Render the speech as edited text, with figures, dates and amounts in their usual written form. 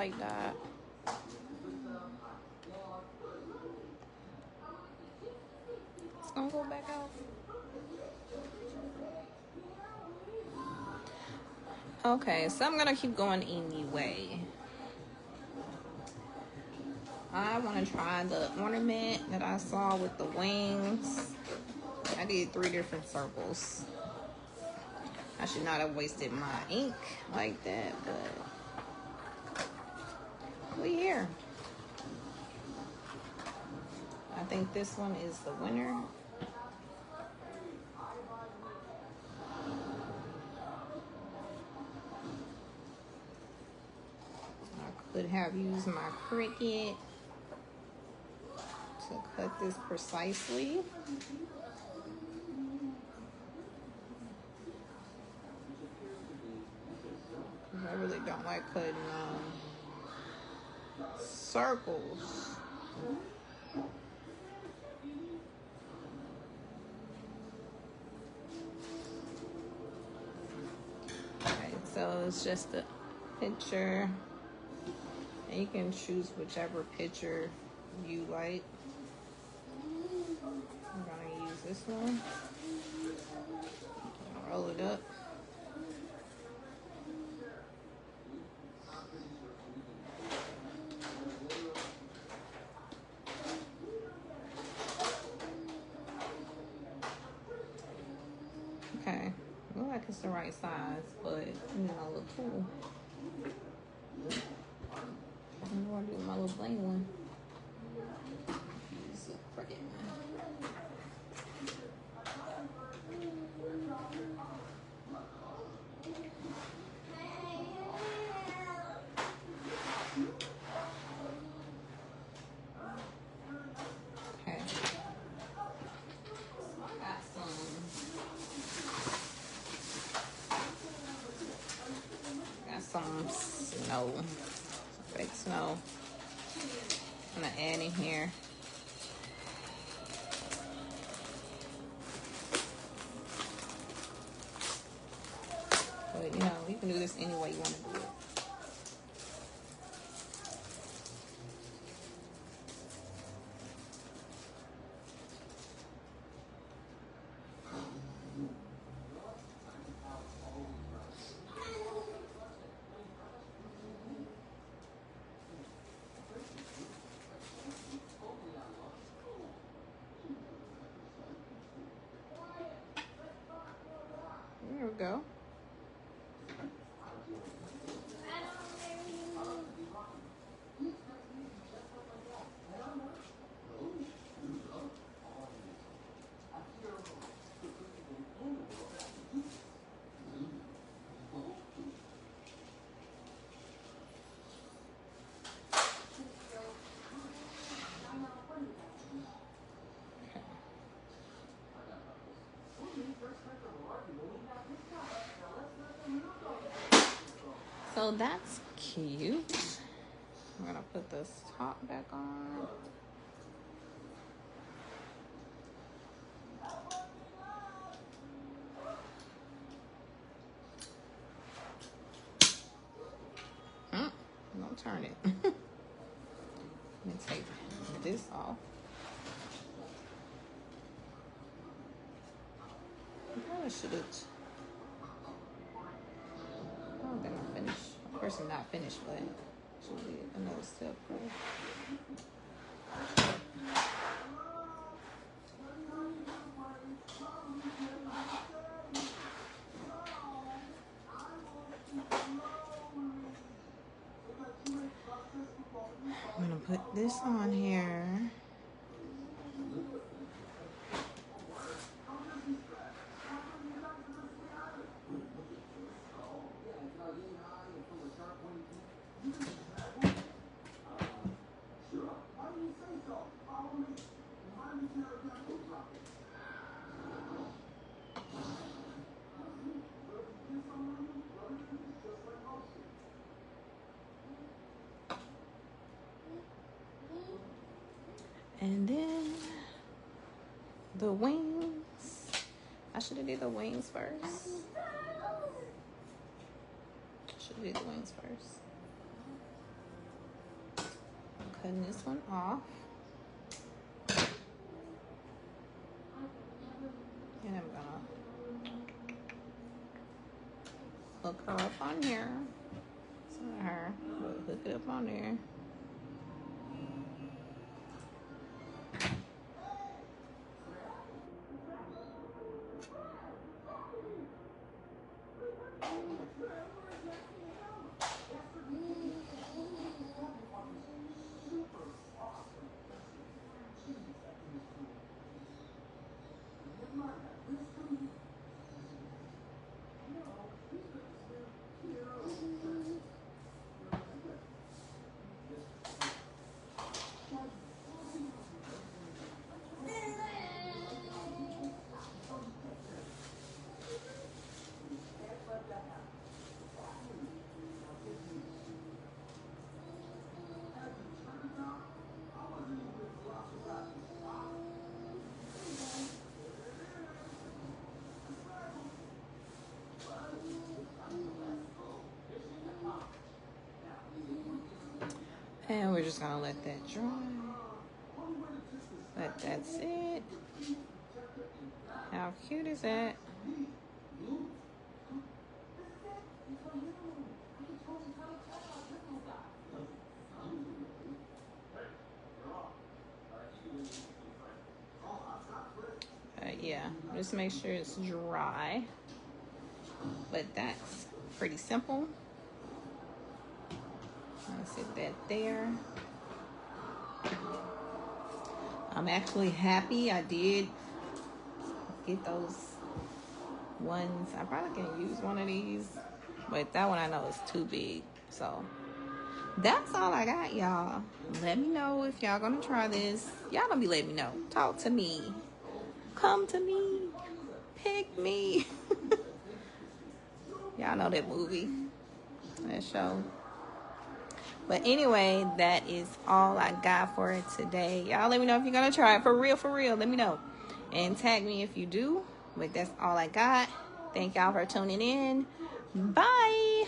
like that. It's gonna go back out. Okay, so I'm gonna keep going anyway. I want to try the ornament that I saw with the wings. I did 3 different circles. I should not have wasted my ink like that, but we here. I think this one is the winner. I could have used my Cricut to cut this precisely. I really don't like cutting circles. Okay, so it's just a picture. And you can choose whichever picture you like. I'm gonna use this one. Roll it up. Okay, look like it's the right size, but you know, look cool. I'm gonna do my little bling one. Use a Cricut one. Okay. So I got some snow, some fake snow. I'm gonna add in here. But you know, you can do this any way you want to do it. There we go. So that's cute. I'm gonna put this top back on. Don't turn it. Let me take this off. I probably should have. I don't think I'm finished. Of course, I'm not finished, but should be another step. I'm gonna put this on here. And then the wings. I should have did the wings first. Should have did the wings first. cutting this one off. And I'm gonna hook her up on here. So her, we'll hook it up on there. And we're just gonna let that dry. But that's it. How cute is that? Yeah, just make sure it's dry. But that's pretty simple. I'll sit that there. I'm actually happy I did get those ones. I probably can use one of these, but that one I know is too big. So that's all I got, y'all. Let me know if y'all gonna try this. Y'all don't be letting me know. Talk to me. Come to me. Pick me. Y'all know that movie, that show. But anyway, that is all I got for it today. Y'all let me know if you're going to try it. For real, let me know. And tag me if you do. But that's all I got. Thank y'all for tuning in. Bye.